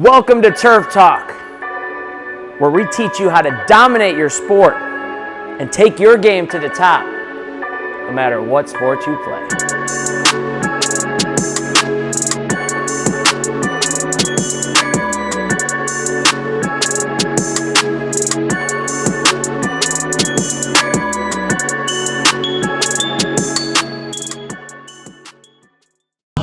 Welcome to Turf Talk, where we teach you how to dominate your sport and take your game to the top, no matter what sport you play.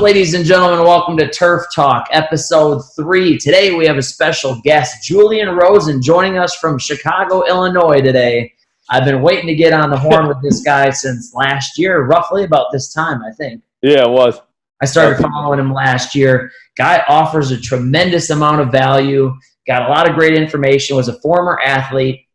Ladies and gentlemen, welcome to Turf Talk, episode 3. Today we have a special guest, Julian Rosen, joining us from Chicago, Illinois today. I've been waiting to get on the horn with this guy since last year, roughly about this time, I think. Yeah, it was. I started following him last year. Guy offers a tremendous amount of value, got a lot of great information, was a former athlete.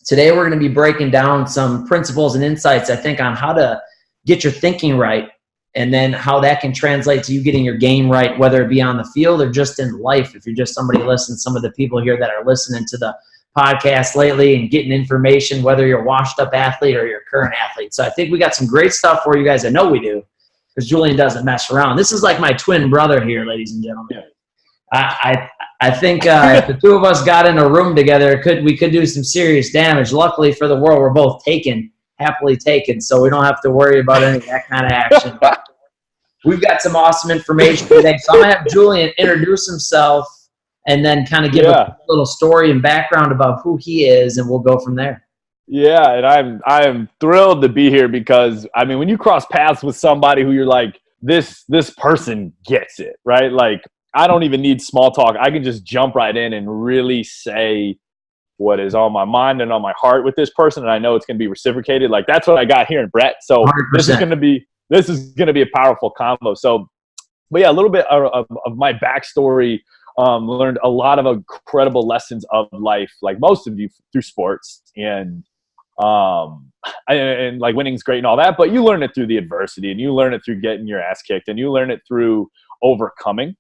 Today we're going to be breaking down some principles and insights, I think, on how to get your thinking right, and then how that can translate to you getting your game right, whether it be on the field or just in life. If you're just somebody listening, some of the people here that are listening to the podcast lately and getting information, whether you're a washed-up athlete or you're a current athlete. So I think we got some great stuff for you guys. I know we do, because Julian doesn't mess around. This is like my twin brother here, ladies and gentlemen. I think if the two of us got in a room together, we could do some serious damage. Luckily for the world, we're both happily taken, so we don't have to worry about any of that kind of action. We've got some awesome information today, so I'm going to have Julian introduce himself and then kind of give a little story and background about who he is, and we'll go from there. Yeah, and I'm thrilled to be here because, I mean, when you cross paths with somebody who you're like, this person gets it, right? Like, I don't even need small talk. I can just jump right in and really say what is on my mind and on my heart with this person, and I know it's going to be reciprocated. Like, that's what I got here in Brett. So 100%. This is going to be a powerful combo. So, but yeah, a little bit of my backstory. Learned a lot of incredible lessons of life, like most of you, through sports, and like winning's great and all that, but you learn it through the adversity, and you learn it through getting your ass kicked, and you learn it through overcoming.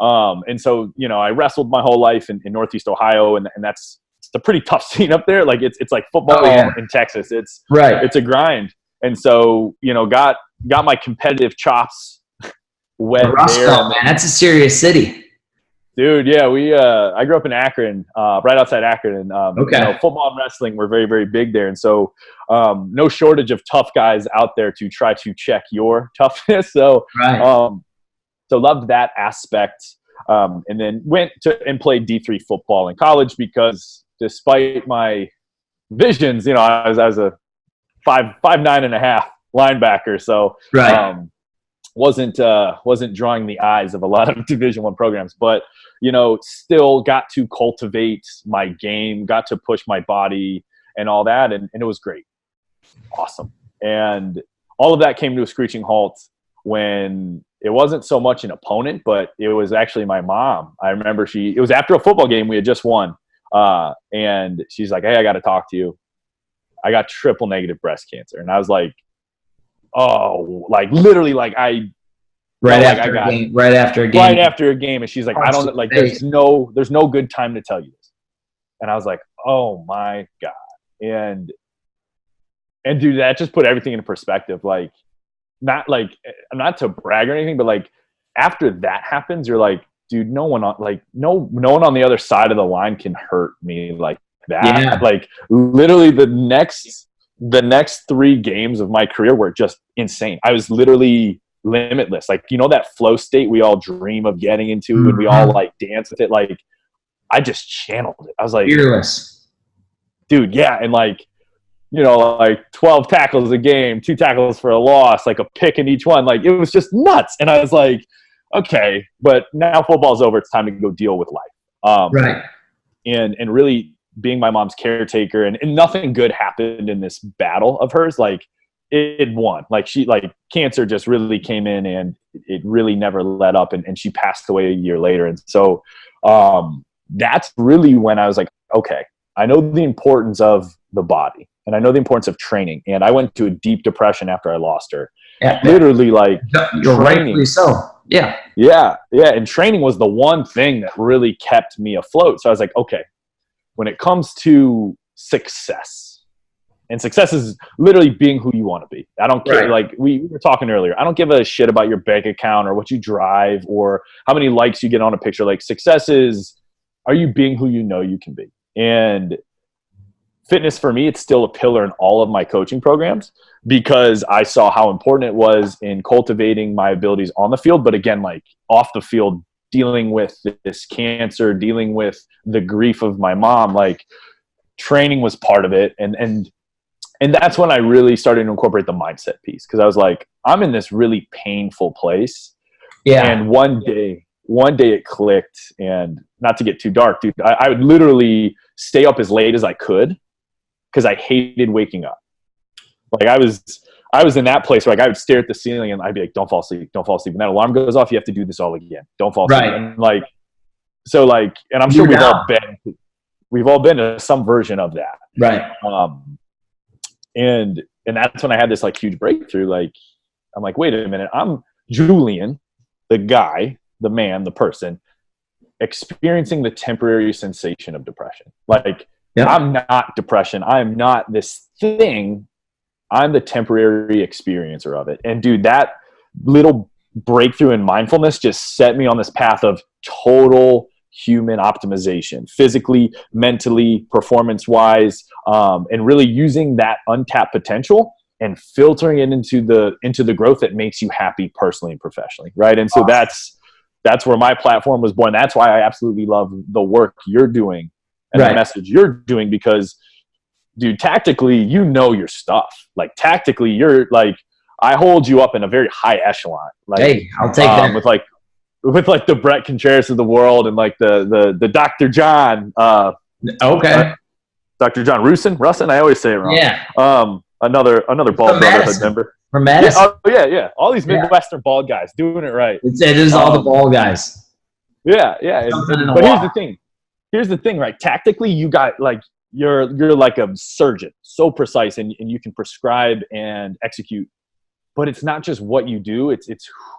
And so, you know, I wrestled my whole life in Northeast Ohio, and it's a pretty tough scene up there. Like it's like football in Texas. It's a grind. And so, you know, got my competitive chops wet there. Man, that's a serious city. Dude, yeah, I grew up in Akron, right outside Akron, and you know, football and wrestling were very, very big there, and so no shortage of tough guys out there to try to check your toughness. So, so loved that aspect, and then went and played D3 football in college because despite my visions, you know, I was a 5'9.5" linebacker, so wasn't drawing the eyes of a lot of Division I programs, but you know, still got to cultivate my game, got to push my body and all that, and it was great, awesome. And all of that came to a screeching halt when it wasn't so much an opponent, but it was actually my mom. I remember it was after a football game we had just won, and she's like, "Hey, I got to talk to you. I got triple negative breast cancer." And I was like, oh, like literally, like right after a game, and she's like, I don't, like, there's no good time to tell you this. And I was like, oh my God. And dude, that just put everything into perspective. Like, not to brag or anything, but like after that happens, you're like, dude, no one on the other side of the line can hurt me like that. Yeah. Like literally the next 3 games of my career were just insane. I was literally limitless. Like, you know, that flow state we all dream of getting into and we all like dance with it. Like, I just channeled it. I was like, fearless, dude. Yeah. And like, you know, like 12 tackles a game, 2 tackles for a loss, like a pick in each one. Like, it was just nuts. And I was like, okay, but now football's over. It's time to go deal with life. And really being my mom's caretaker, and nothing good happened in this battle of hers. Like, it won. Like, cancer just really came in, and it really never let up, and she passed away a year later. And so that's really when I was like, okay, I know the importance of the body, and I know the importance of training. And I went to a deep depression after I lost her. Yeah. Literally, like, you're rightfully so. Yeah. And training was the one thing that really kept me afloat. So I was like, okay, when it comes to success, and success is literally being who you want to be. I don't care. Like we were talking earlier, I don't give a shit about your bank account or what you drive or how many likes you get on a picture. Like, success is are you being who you know you can be? And fitness for me, it's still a pillar in all of my coaching programs because I saw how important it was in cultivating my abilities on the field. But again, like off the field, dealing with this cancer, dealing with the grief of my mom, like training was part of it. And that's when I really started to incorporate the mindset piece. Cause I was like, I'm in this really painful place. Yeah. And one day it clicked, and not to get too dark, dude, I would literally stay up as late as I could because I hated waking up. Like I was in that place where like I would stare at the ceiling and I'd be like, don't fall asleep. Don't fall asleep. And that alarm goes off. You have to do this all again. Don't fall asleep. Right. And like, so like, and I'm sure we've all been to some version of that. Right. And that's when I had this like huge breakthrough. Like, I'm like, wait a minute. I'm Julian, the guy, the man, the person experiencing the temporary sensation of depression. Like, I'm not depression. I am not this thing. I'm the temporary experiencer of it. And dude, that little breakthrough in mindfulness just set me on this path of total human optimization, physically, mentally, performance-wise, and really using that untapped potential and filtering it into the growth that makes you happy personally and professionally, right? And so that's where my platform was born. That's why I absolutely love the work you're doing and the message you're doing, because dude, tactically, you know your stuff. Like tactically, you're like, I hold you up in a very high echelon. Like, hey, I'll take that. With like the Brett Contreras of the world and like the Dr. John. Okay. Dr. John Rosen. I always say it wrong. Yeah. Another bald brotherhood member. From Madison. Yeah. All these Midwestern bald guys doing it right. It is all the bald guys. Yeah. But here's the thing, right? Tactically, you got like, you're like a surgeon, so precise, and you can prescribe and execute. But it's not just what you do; it's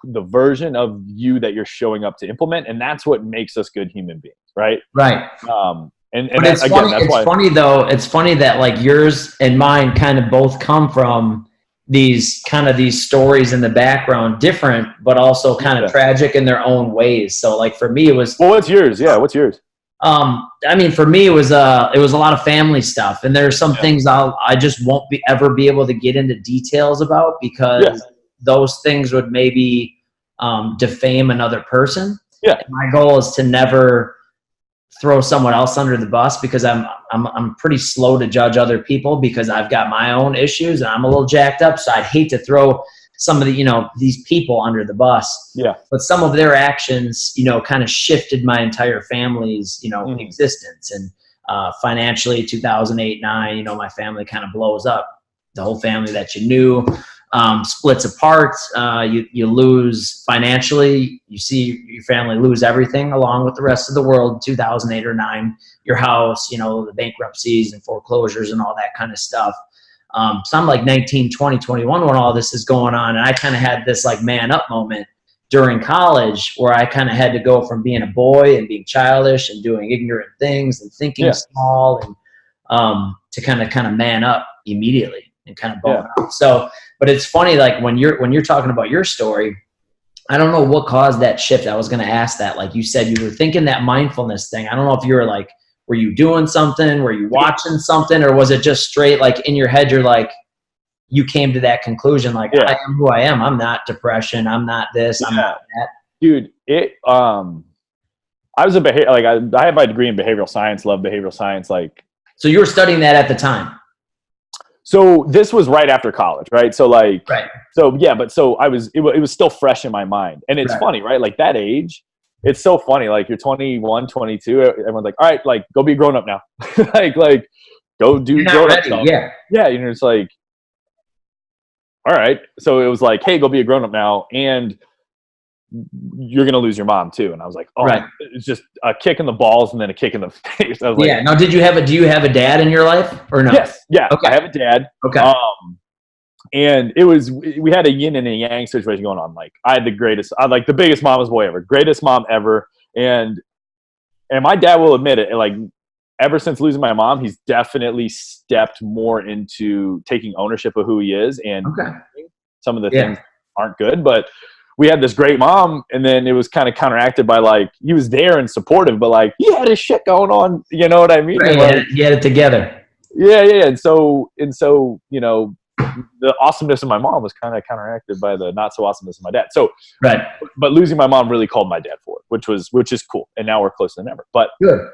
the version of you that you're showing up to implement, and that's what makes us good human beings, right? Right. And but it's again, funny. It's funny though. It's funny that like yours and mine kind of both come from these stories in the background, different, but also kind of tragic in their own ways. So like for me, it was. Well, what's yours? Yeah, what's yours? I mean, for me, it was a lot of family stuff, and there are some things I just won't ever be able to get into details about because those things would maybe defame another person. Yeah. And my goal is to never throw someone else under the bus because I'm pretty slow to judge other people because I've got my own issues and I'm a little jacked up. So I'd hate to throw some of the, these people under the bus. Yeah. But some of their actions, kind of shifted my entire family's, existence. And financially, 2008-9, my family kind of blows up. The whole family that you knew splits apart. You lose financially. You see your family lose everything along with the rest of the world. 2008 or 9, your house, the bankruptcies and foreclosures and all that kind of stuff. So I'm like 19, 20, 21 when all this is going on. And I kind of had this like man up moment during college where I kind of had to go from being a boy and being childish and doing ignorant things and thinking small and to kind of man up immediately and kind of bone out. So, but it's funny, like when you're talking about your story, I don't know what caused that shift. I was going to ask that. Like you said, you were thinking that mindfulness thing. I don't know if you were like, were you doing something? Were you watching something? Or was it just straight like in your head, you're like, you came to that conclusion, like, I am who I am. I'm not depression. I'm not this. I'm not that. Dude, I was I have my degree in behavioral science, love behavioral science. So you were studying that at the time? So this was right after college, right? So it was still fresh in my mind. And it's funny, right? Like that age, it's so funny. Like you're 21, 22, everyone's like, all right, like go be a grown up now. like go do grown up stuff. Yeah. Yeah. It's like, all right. So it was like, hey, go be a grown up now. And you're going to lose your mom too. And I was like, oh, it's just a kick in the balls and then a kick in the face. I was like, Now, do you have a dad in your life or no? Yes. Yeah. Okay. I have a dad. Okay. And we had a yin and a yang situation going on. Like I had the biggest mama's boy ever, greatest mom ever. And my dad will admit it. Like ever since losing my mom, he's definitely stepped more into taking ownership of who he is. And some of the things aren't good, but we had this great mom, and then it was kind of counteracted by like, he was there and supportive, but like he had his shit going on. You know what I mean? Right, Like, you had it together. yeah. And so, you know, the awesomeness of my mom was kind of counteracted by the not so awesomeness of my dad. So, Right. but losing my mom really called my dad forward, which is cool. And now we're closer than ever. But Good.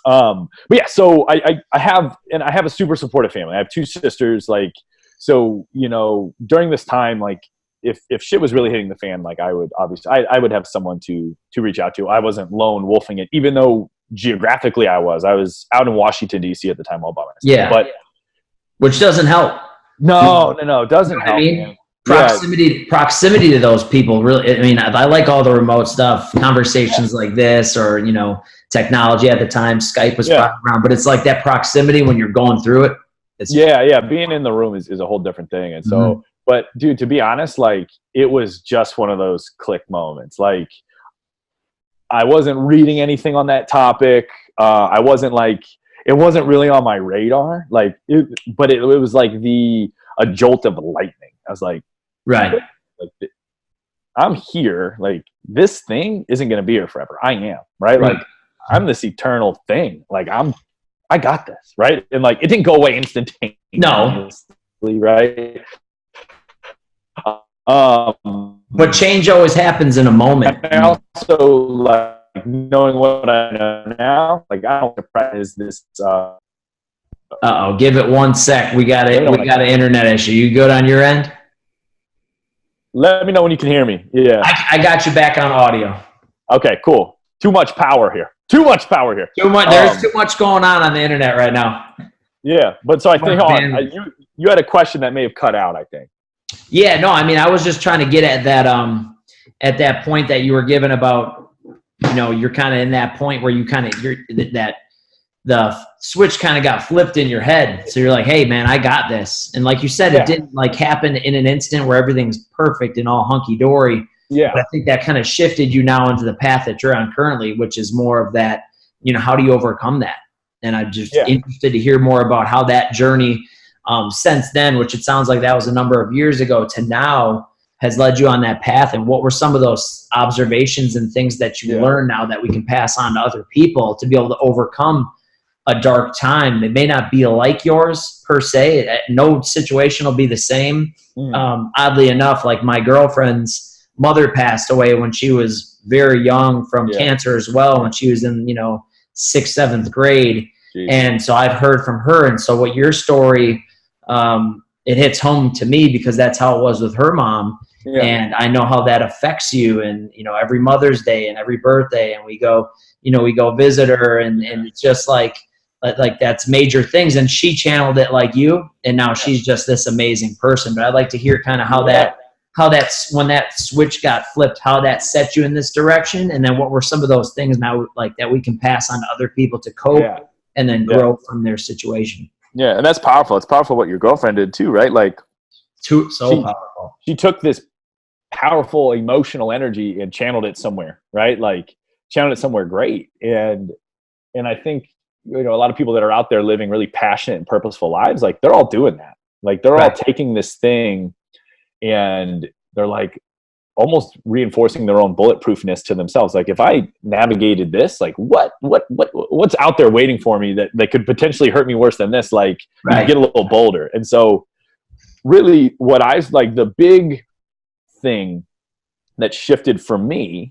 but yeah, so I have a super supportive family. I have 2 sisters. Like, so, you know, during this time, like if shit was really hitting the fan, like I would obviously, I would have someone to reach out to. I wasn't lone wolfing it, even though geographically I was out in Washington, DC at the time all by myself. Yeah. But which doesn't help. no, it doesn't help. I mean, Man. proximity to those people really. I mean, I like all the remote stuff, conversations like this, or you know, technology at the time. Skype was probably around, but it's like that proximity when you're going through it. Being in the room is a whole different thing. And so, but dude, to be honest, like it was just one of those click moments. Like I wasn't reading anything on that topic. I wasn't like, it wasn't really on my radar. Like, but it was like a jolt of lightning. I was like, right. Like, I'm here. Like this thing isn't going to be here forever. I am, right? Like I'm this eternal thing. Like I got this, right? And like, it didn't go away instantaneously, No. Right? But change always happens in a moment. And I also like knowing what I know now, like I don't surprise this. Give it 1 sec. We got an internet issue. You good on your end? Let me know when you can hear me. Yeah. I got you back on audio. Okay, cool. Too much power here. There's too much going on the internet right now. Yeah, but so I think you had a question that may have cut out, I think. Yeah, no, I mean, I was just trying to get at that point that you were given about, you know, you're kind of in that point where the switch kind of got flipped in your head. So you're like, hey man, I got this. And like you said, it didn't like happen in an instant where everything's perfect and all hunky dory. Yeah. But I think that kind of shifted you now into the path that you're on currently, which is more of that, you know, how do you overcome that? And I'm just interested to hear more about how that journey since then, which it sounds like that was a number of years ago to now, has led you on that path. And what were some of those observations and things that you learned now that we can pass on to other people to be able to overcome a dark time? It may not be like yours per se. No situation will be the same. Oddly enough, like my girlfriend's mother passed away when she was very young from cancer as well, when she was in, 6th, 7th grade. Jeez. And so I've heard from her. And so what your story, it hits home to me because that's how it was with her mom. Yeah. And I know how that affects you. And, every Mother's Day and every birthday, and we go visit her, and it's just like that's major things. And she channeled it like you, and now she's just this amazing person. But I'd like to hear kind of how that's when that switch got flipped, how that set you in this direction. And then what were some of those things now like that we can pass on to other people to cope and then grow from their situation. Yeah. And that's powerful. It's powerful what your girlfriend did too, right? Like powerful. She took this powerful emotional energy and channeled it somewhere, right? Like channeled it somewhere great. And I think, a lot of people that are out there living really passionate and purposeful lives, like they're all doing that. Like they're all taking this thing and they're like almost reinforcing their own bulletproofness to themselves. Like if I navigated this, like what's out there waiting for me that could potentially hurt me worse than this? Like get a little bolder. And so really what the big thing that shifted for me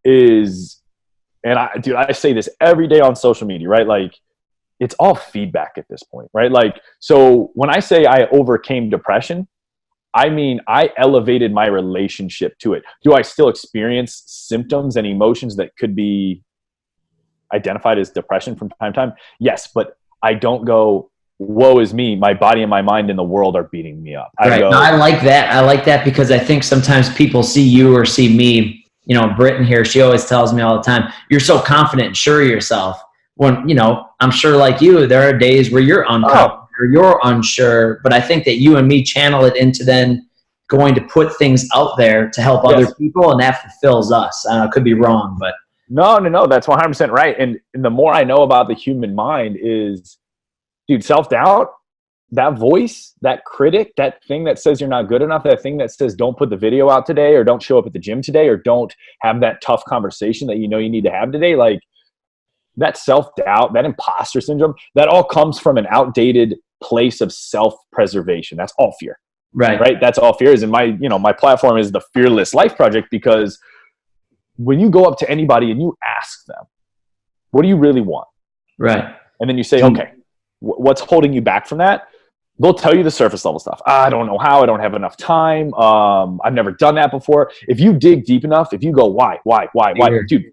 is, and I say this every day on social media, right? Like it's all feedback at this point, right? Like, so when I say I overcame depression, I mean, I elevated my relationship to it. Do I still experience symptoms and emotions that could be identified as depression from time to time? Yes, but I don't go, woe is me. My body and my mind and the world are beating me up. I like that. I like that because I think sometimes people see you or see me, Britton here, she always tells me all the time, you're so confident and sure of yourself. When, I'm sure like you, there are days where you're unconfident or you're unsure, but I think that you and me channel it into then going to put things out there to help other people, and that fulfills us. I could be wrong, but. No, that's 100% right. And the more I know about the human mind is, dude, self-doubt that voice, that critic, that thing that says you're not good enough, that thing that says don't put the video out today, or don't show up at the gym today, or don't have that tough conversation that you know you need to have today, like that self-doubt, that imposter syndrome, that all comes from an outdated place of self-preservation. That's all fear. Right. That's all fear is. And my platform is the Fearless Life Project, because when you go up to anybody and you ask them, what do you really want? Right. And then you say, okay, what's holding you back from that? They'll tell you the surface level stuff. I don't know how, I don't have enough time. I've never done that before. If you dig deep enough, if you go, why, dude,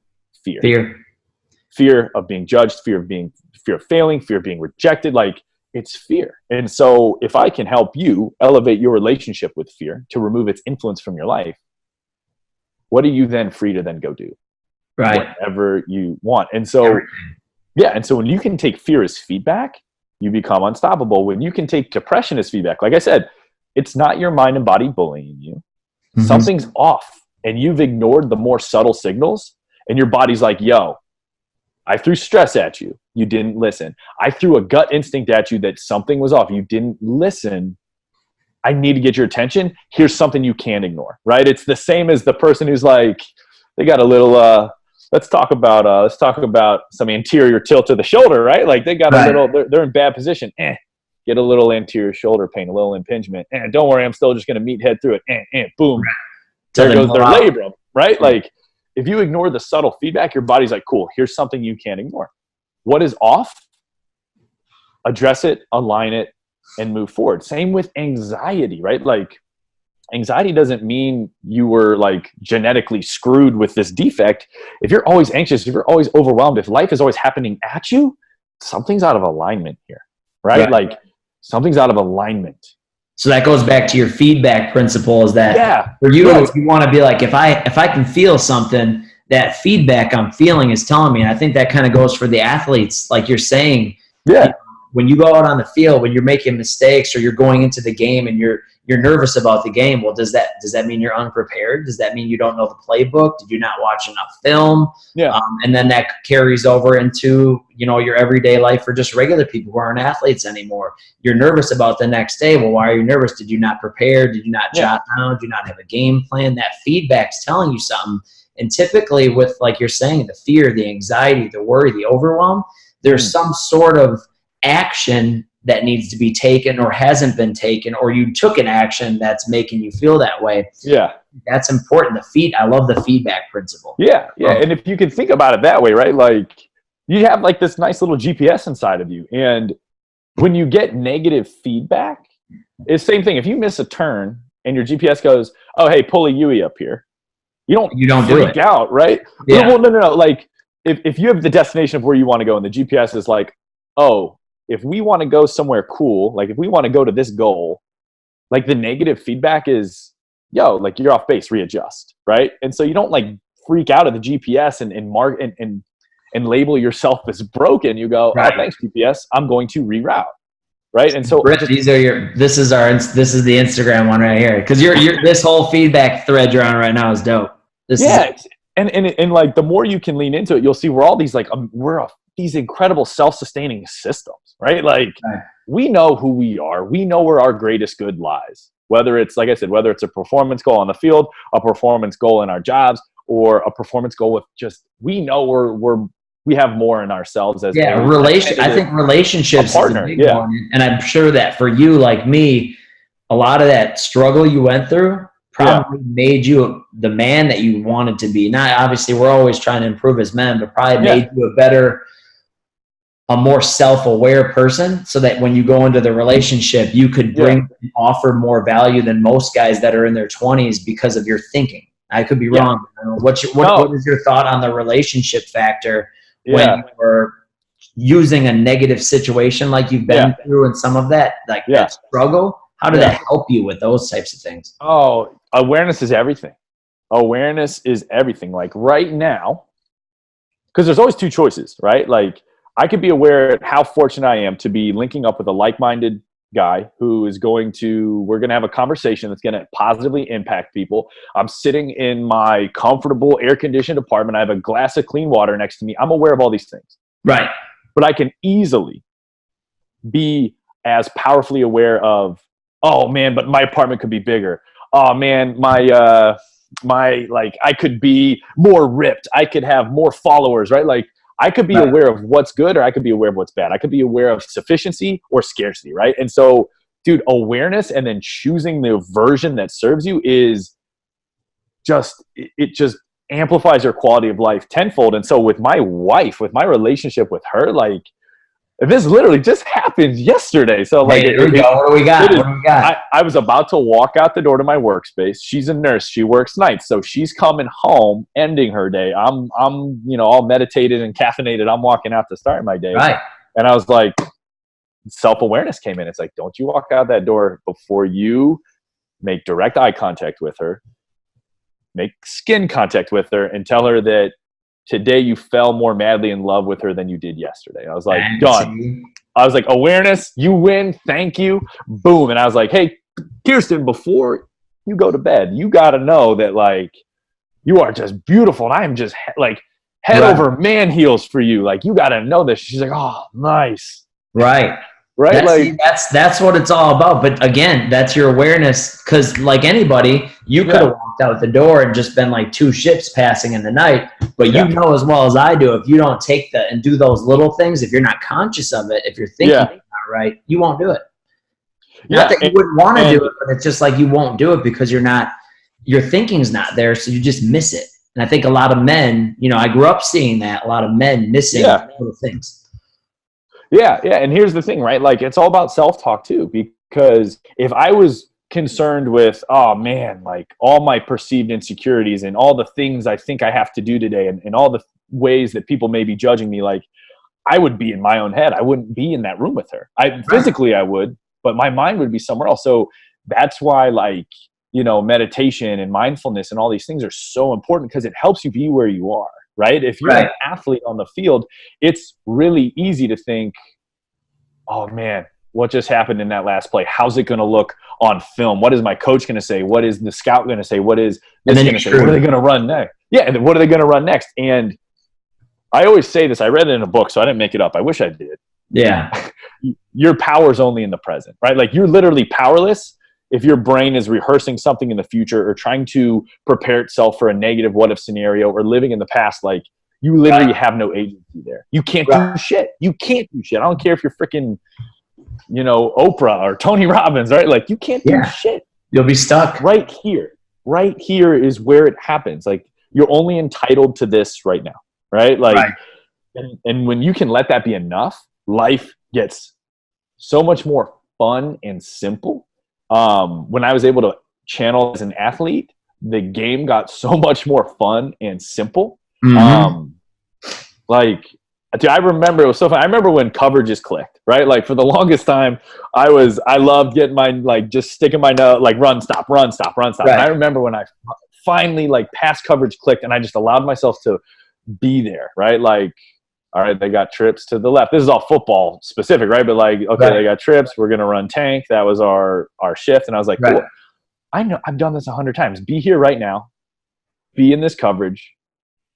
fear of being judged, fear of failing, fear of being rejected. Like, it's fear. And so if I can help you elevate your relationship with fear to remove its influence from your life, what are you then free to then go do? Right. Whatever you want. And so, and so when you can take fear as feedback, you become unstoppable. When you can take depression as feedback, like I said, it's not your mind and body bullying you. Mm-hmm. Something's off, and you've ignored the more subtle signals, and your body's like, yo, I threw stress at you. You didn't listen. I threw a gut instinct at you that something was off. You didn't listen. I need to get your attention. Here's something you can't ignore, right? It's the same as the person who's like, they got a little, let's talk about some anterior tilt to the shoulder, right? Like they got a little, they're in bad position. Get a little anterior shoulder pain, a little impingement. Don't worry, I'm still just going to meet head through it. Boom. There goes their labrum, right? Like, if you ignore the subtle feedback, your body's like, cool, here's something you can't ignore. What is off? Address it, align it, and move forward. Same with anxiety, right? Like, anxiety doesn't mean you were like genetically screwed with this defect. If you're always anxious, if you're always overwhelmed, if life is always happening at you, something's out of alignment here, right? Like, something's out of alignment. So that goes back to your feedback principle, is that for you, you want to be like, if I can feel something, that feedback I'm feeling is telling me. And I think that kind of goes for the athletes, like you're saying. Yeah. When you go out on the field, when you're making mistakes or you're going into the game and you're nervous about the game, well, does that mean you're unprepared? Does that mean you don't know the playbook? Did you not watch enough film? Yeah. And then that carries over into, your everyday life for just regular people who aren't athletes anymore. You're nervous about the next day. Well, why are you nervous? Did you not prepare? Did you not jot down? Did you not have a game plan? That feedback's telling you something. And typically with, like you're saying, the fear, the anxiety, the worry, the overwhelm, there's some sort of action that needs to be taken or hasn't been taken, or you took an action that's making you feel that way. Yeah. That's important. I love the feedback principle. Yeah. Yeah. And if you can think about it that way, right? Like, you have like this nice little GPS inside of you. And when you get negative feedback, it's the same thing. If you miss a turn and your GPS goes, oh, hey, pull a Yui up here. You don't freak out, right? Yeah. Well, no. Like, if you have the destination of where you want to go and the GPS is like, oh, if we want to go somewhere cool, like if we want to go to this goal, like the negative feedback is, yo, like you're off base, readjust, right? And so you don't like freak out at the GPS and label yourself as broken. You go, oh, thanks GPS, I'm going to reroute, right? And so this is the Instagram one right here, because you're this whole feedback thread you're on right now is dope. And like the more you can lean into it, you'll see we're all these like these incredible self-sustaining systems, right? Like we know who we are. We know where our greatest good lies. Whether it's, like I said, whether it's a performance goal on the field, a performance goal in our jobs, or a performance goal with just, we know we have more in ourselves as I think relationships is a big one. And I'm sure that for you, like me, a lot of that struggle you went through probably made you the man that you wanted to be. Not obviously, we're always trying to improve as men, but probably made you a more self-aware person, so that when you go into the relationship, you could offer more value than most guys that are in their 20s because of your thinking. I could be wrong. What is your thought on the relationship factor when you're using a negative situation like you've been through and some of that, like that struggle? How did that help you with those types of things? Oh, awareness is everything. Awareness is everything. Like right now, because there's always two choices, right? Like, I could be aware of how fortunate I am to be linking up with a like-minded guy who is we're going to have a conversation that's going to positively impact people. I'm sitting in my comfortable air-conditioned apartment. I have a glass of clean water next to me. I'm aware of all these things. Right. But I can easily be as powerfully aware of, oh man, but my apartment could be bigger. Oh man, my like I could be more ripped. I could have more followers, right? Like I could be aware of what's good or I could be aware of what's bad. I could be aware of sufficiency or scarcity, right? And so, dude, awareness and then choosing the version that serves you is just, it just amplifies your quality of life tenfold. And so with my wife, with my relationship with her, like this literally just happened yesterday. So like, Hey, there we go. What do we got? What do we got? I was about to walk out the door to my workspace. She's a nurse. She works nights. So she's coming home, ending her day. I'm, all meditated and caffeinated. I'm walking out to start my day. Right. And I was like, self-awareness came in. It's like, don't you walk out that door before you make direct eye contact with her, make skin contact with her, and tell her that today you fell more madly in love with her than you did yesterday. I was like, done. I was like, awareness, you win. Thank you. Boom. And I was like, hey, Kirsten, before you go to bed, you got to know that like, you are just beautiful. And I am just like head over man heels for you. Like, you got to know this. She's like, oh, nice. Right. Right. That's what it's all about. But again, that's your awareness. Cause like anybody, you could have walked out the door and just been like two ships passing in the night. But you know as well as I do, if you don't take that and do those little things, if you're not conscious of it, if you're thinking it's not right, you won't do it. Not that you wouldn't want to do it, but it's just like you won't do it because your thinking's not there. So you just miss it. And I think a lot of men, I grew up seeing that, a lot of men missing little things. Yeah. And here's the thing, right? Like it's all about self-talk too, because if I was concerned with, oh man, like all my perceived insecurities and all the things I think I have to do today and all the ways that people may be judging me, like I would be in my own head. I wouldn't be in that room with her. Physically I would, but my mind would be somewhere else. So that's why like, meditation and mindfulness and all these things are so important because it helps you be where you are. Right? If you're an athlete on the field, it's really easy to think, oh man, what just happened in that last play? How's it going to look on film? What is my coach going to say? What is the scout going to say? What is this going to say? What are they going to run next? Yeah. And then what are they going to run next? And I always say this, I read it in a book, so I didn't make it up. I wish I did. Yeah. Your power's only in the present, right? Like you're literally powerless if your brain is rehearsing something in the future or trying to prepare itself for a negative what if scenario or living in the past. Like you literally have no agency there. You can't do shit. You can't do shit. I don't care if you're freaking, Oprah or Tony Robbins, right? Like you can't do shit. You'll be stuck right here. Right here is where it happens. Like you're only entitled to this right now. Right. Like, and when you can let that be enough, life gets so much more fun and simple. When I was able to channel as an athlete, the game got so much more fun and simple. Like, dude, I remember it was so fun. I remember when coverages clicked, right? Like for the longest time, I loved getting my, like just sticking my nose, like run, stop. Right. And I remember when I finally like pass coverage clicked and I just allowed myself to be there, right? Like, all right, they got trips to the left. This is all football specific, right? But like, okay, they got trips. We're going to run tank. That was our shift. And I was like, cool. I know I've done this 100 times. Be here right now. Be in this coverage.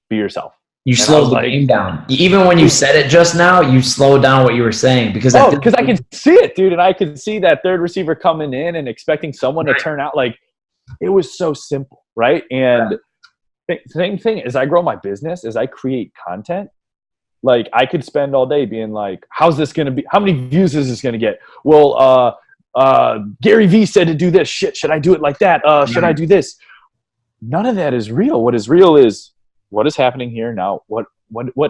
Be yourself. You slowed the game down. Even when you said it just now, you slowed down what you were saying because I can see it, dude. And I could see that third receiver coming in and expecting someone to turn out. Like it was so simple, right? And same thing as I grow my business, as I create content, like I could spend all day being like, how's this going to be? How many views is this going to get? Well, Gary Vee said to do this. Shit, should I do it like that? Should I do this? None of that is real. What is real is what is happening here now. What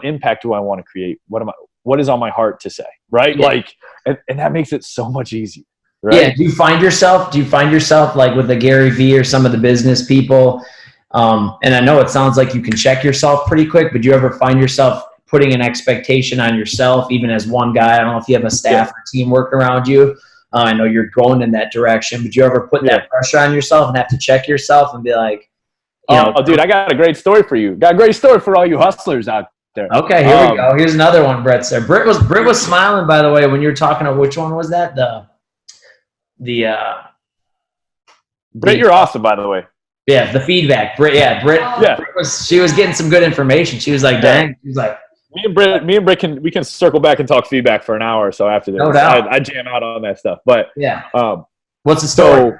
impact do I want to create? What is on my heart to say? Right? Yeah. Like, and that makes it so much easier. Right? Yeah. Do you find yourself like with the Gary Vee or some of the business people? And I know it sounds like you can check yourself pretty quick, but do you ever find yourself putting an expectation on yourself, even as one guy? I don't know if you have a staff or teamwork around you. I know you're going in that direction, but do you ever put that pressure on yourself and have to check yourself and be like, dude, I got a great story for you. Got a great story for all you hustlers out there. Okay, here we go. Here's another one Brett said. Britt was smiling, by the way, when you were talking about which one was that? Britt, you're awesome, by the way. Yeah, the feedback. Britt, she was getting some good information. She was like, dang. She was like, Me and Britt we can circle back and talk feedback for an hour or so after this. No doubt. I jam out on that stuff. But Yeah. What's the story?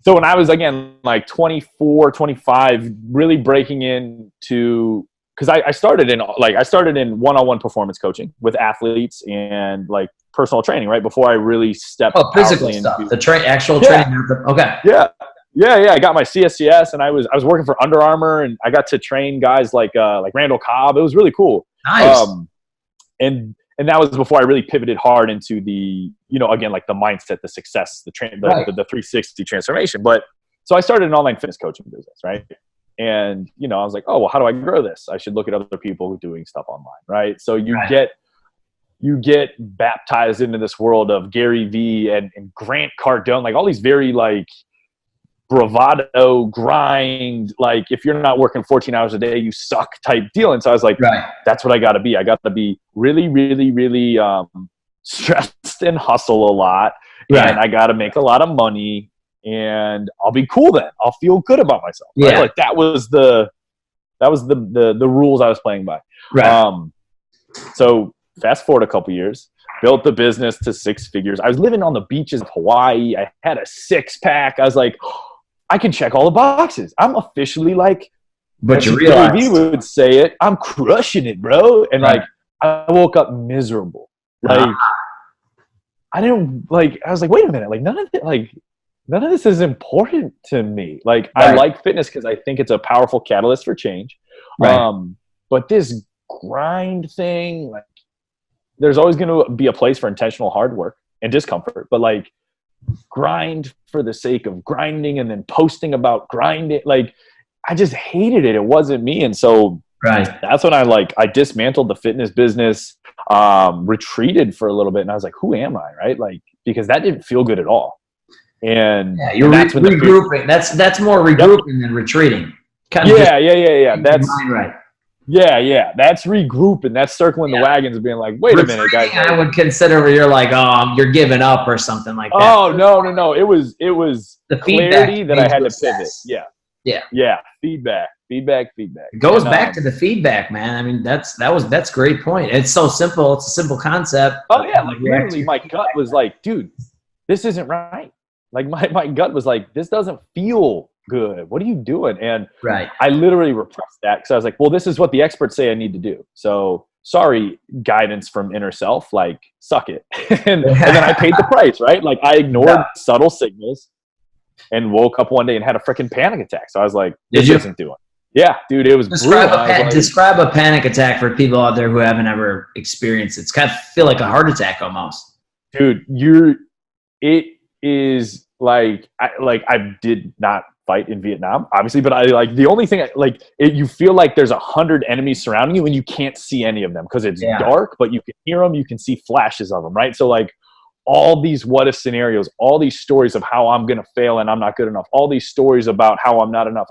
So when I was, again, like 24, 25, really breaking into, because I started in one-on-one performance coaching with athletes and like personal training, right? Before I really stepped physical stuff, actual training. Okay. Yeah. I got my CSCS, and I was working for Under Armour, and I got to train guys like Randall Cobb. It was really cool. Nice. And that was before I really pivoted hard into the, again, like the mindset, the success, the 360 transformation. But so I started an online fitness coaching business, right? And, I was like, oh, well, how do I grow this? I should look at other people doing stuff online, right? So you get baptized into this world of Gary Vee and Grant Cardone, like all these very like bravado, grind, like if you're not working 14 hours a day, you suck type deal. And so I was like, that's what I got to be. I got to be really, really, really stressed and hustle a lot. Right. And I got to make a lot of money, and I'll be cool then. I'll feel good about myself. Right? Yeah. Like that was the rules I was playing by. Right. So fast forward a couple years, built the business to 6 figures. I was living on the beaches of Hawaii. I had a 6-pack. I was like, I can check all the boxes. I'm officially like, but you realize Gary Vee would say it, I'm crushing it, bro. And like, I woke up miserable. Like, I was like, wait a minute. Like none of this is important to me. Like I like fitness because I think it's a powerful catalyst for change. Right. But this grind thing, like there's always going to be a place for intentional hard work and discomfort, but like grind for the sake of grinding and then posting about grinding, like I just hated it. It wasn't me. And so that's when I dismantled the fitness business, retreated for a little bit, and I was like, who am I? Right. Like, because that didn't feel good at all. And you're regrouping. That's more regrouping than retreating. That's that's regrouping. That's circling the wagons and being like, wait a minute, guys. I would consider where you're like, oh, you're giving up or something like that. Oh, no. It was the clarity that I had to pivot. Yeah. Feedback. It goes back to the feedback, man. I mean, that's a great point. It's so simple. It's a simple concept. Oh yeah. Like literally my gut was like, dude, this isn't right. Like my gut was like, this doesn't feel good. What are you doing? And I literally repressed that because I was like, well, this is what the experts say I need to do. So sorry, guidance from inner self, like suck it. and then I paid the price, right? Like I ignored subtle signals and woke up one day and had a freaking panic attack. So I was like, this isn't doing. Yeah, dude, it was brutal. Describe a panic attack for people out there who haven't ever experienced it. It's kind of feel like a heart attack almost. Dude, it is like I did not fight in Vietnam, obviously, but I like the only thing you feel like there's 100 enemies surrounding you and you can't see any of them because it's dark, but you can hear them, you can see flashes of them, right? So like all these what if scenarios, all these stories of how I'm gonna fail and I'm not good enough, all these stories about how I'm not enough,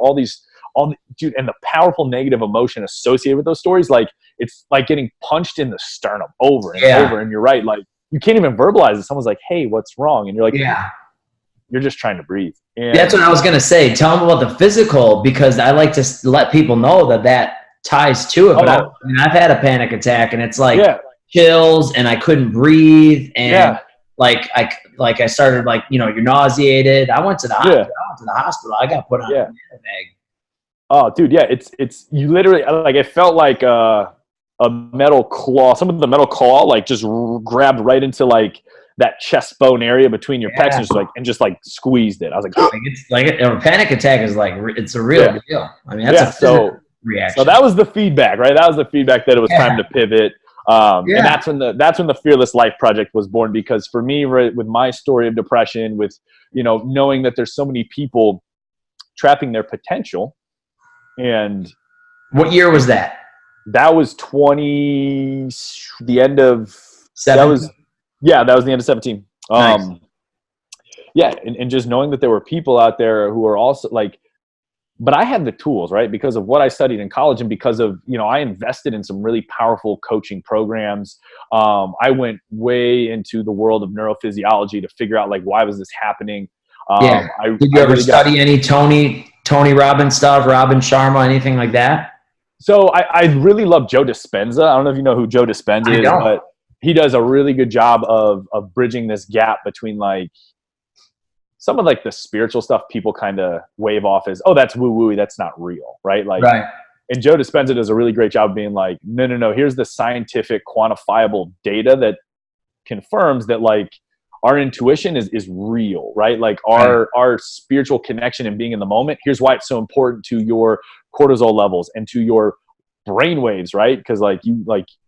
dude, and the powerful negative emotion associated with those stories, like it's like getting punched in the sternum over and over. And you're right, like you can't even verbalize it. Someone's like, hey, what's wrong? And you're like, you're just trying to breathe. And that's what I was going to say. Tell them about the physical, because I like to let people know that ties to it. But I've had a panic attack, and it's like chills, and I couldn't breathe. And I started you're nauseated. I went to the hospital. I got put on a bag. Oh, dude. Yeah. It's you literally, like, it felt like a metal claw. Some of the metal claw, like just grabbed right into like that chest bone area between your pecs and just squeezed it. I was like, a panic attack is like, it's a real deal. I mean, that's a physical reaction. So that was the feedback, right? That was the feedback that it was time to pivot. And that's when the Fearless Life Project was born, because for me, right, with my story of depression, with, knowing that there's so many people trapping their potential. And what year was that? That was the end of 17. That was the end of 17. Nice. And just knowing that there were people out there who are also like, but I had the tools, right? Because of what I studied in college, and because of, I invested in some really powerful coaching programs. I went way into the world of neurophysiology to figure out, like, why was this happening? Did you ever study any Tony Robbins stuff, Robin Sharma, anything like that? So I really love Joe Dispenza. I don't know if you know who Joe Dispenza I is, don't. but he does a really good job of bridging this gap between like some of like the spiritual stuff people kind of wave off as, oh, that's woo woo, that's not real, right? Like, Right. and Joe Dispenza does a really great job of being like, no, here's the scientific quantifiable data that confirms that like our intuition is real, right? Like our spiritual connection and being in the moment. Here's why it's so important to your cortisol levels and to your brain waves, right? Because like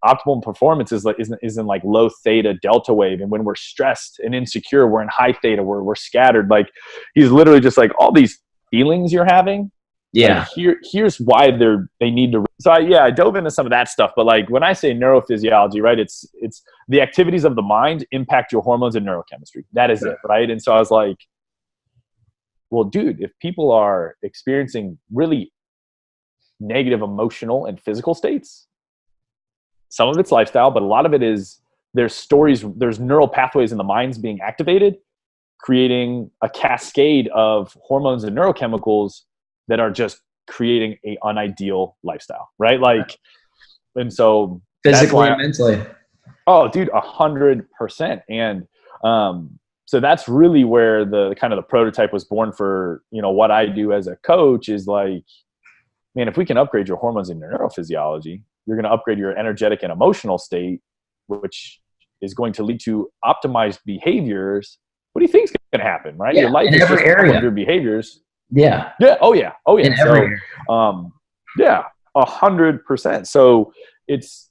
optimal performance is in like low theta delta wave, and when we're stressed and insecure, we're in high theta, we're scattered. Like he's literally just like, all these feelings you're having, Yeah. like here's why they need to. So I dove into some of that stuff, but like when I say neurophysiology, right, it's the activities of the mind impact your hormones and neurochemistry. That is it, right? And so I was like, well, dude, if people are experiencing really negative emotional and physical states, some of it's lifestyle, but a lot of it is there's neural pathways in the minds being activated, creating a cascade of hormones and neurochemicals that are just creating a unideal lifestyle, right? Like, and so Physically and mentally. Oh, dude, 100%. And so that's really where the kind of the prototype was born for, what I do as a coach is like, man, if we can upgrade your hormones and your neurophysiology, you're going to upgrade your energetic and emotional state, which is going to lead to optimized behaviors. What do you think is going to happen, right? Yeah, your life in is every just area. of your behaviors. Yeah. Yeah. Oh yeah. In every area. Yeah, 100%. So it's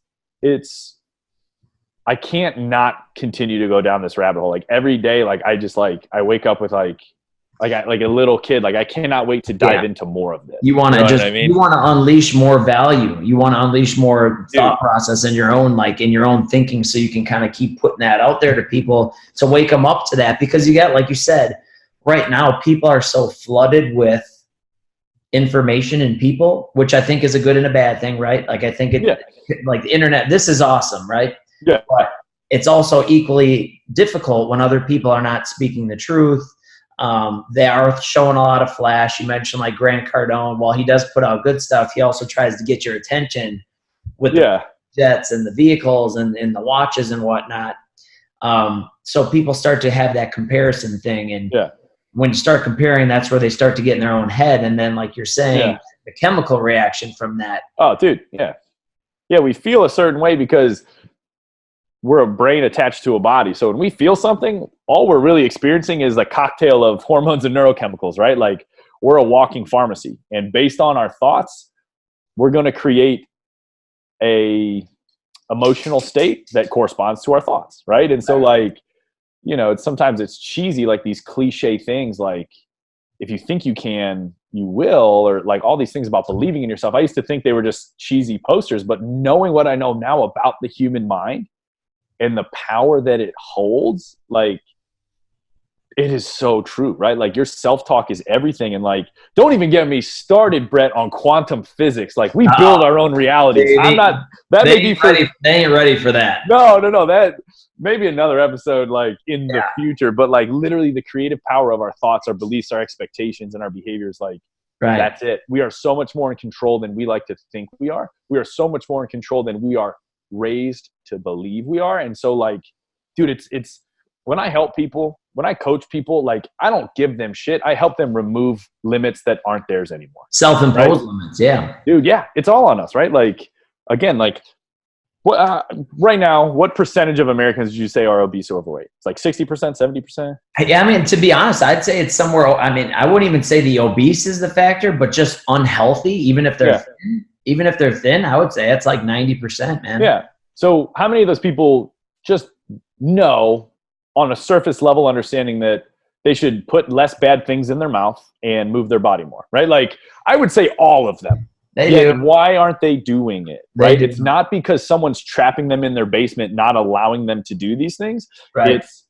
I can't not continue to go down this rabbit hole. Like every day, like I wake up with like a little kid. Like I cannot wait to dive into more of this. You want to you want to unleash more value. You want to unleash more thought process in your own thinking, so you can kind of keep putting that out there to people to wake them up to that. Because you got, like you said, right now people are so flooded with information and people, which I think is a good and a bad thing, right? Like I think like the internet, this is awesome, right? Yeah. But it's also equally difficult when other people are not speaking the truth. They are showing a lot of flash. You mentioned like Grant Cardone. While he does put out good stuff, he also tries to get your attention with the jets and the vehicles and the watches and whatnot. So people start to have that comparison thing. And when you start comparing, that's where they start to get in their own head. And then, like you're saying, the chemical reaction from that. Oh, dude. Yeah. Yeah. We feel a certain way because we're a brain attached to a body. So when we feel something, all we're really experiencing is a cocktail of hormones and neurochemicals, right? Like we're a walking pharmacy, and based on our thoughts, we're going to create a emotional state that corresponds to our thoughts. Right. And so like, sometimes it's cheesy, like these cliche things, like if you think you can, you will, or like all these things about believing in yourself. I used to think they were just cheesy posters, but knowing what I know now about the human mind and the power that it holds, like it is so true, right? Like your self-talk is everything. And like, don't even get me started, Brett, on quantum physics. Like we build our own realities. They ain't ready for that. No. That maybe another episode, like in the future, but like literally the creative power of our thoughts, our beliefs, our expectations, and our behaviors. Like that's it. We are so much more in control than we like to think we are. We are so much more in control than we are raised to believe we are. And so like, dude, it's when I help people, when I coach people, like I don't give them shit. I help them remove limits that aren't theirs anymore. Self-imposed limits. Yeah. Dude. Yeah. It's all on us, right? Like, again, like right now, what percentage of Americans do you say are obese or overweight? It's like 60%, 70%? Yeah. I mean, to be honest, I'd say it's somewhere. I mean, I wouldn't even say the obese is the factor, but just unhealthy, even if they're thin. Even if they're thin, I would say it's like 90%, man. Yeah. So how many of those people just know on a surface level understanding that they should put less bad things in their mouth and move their body more, right? Like I would say all of them. They do. Why aren't they doing it? Right? It's not because someone's trapping them in their basement, not allowing them to do these things. Right. It's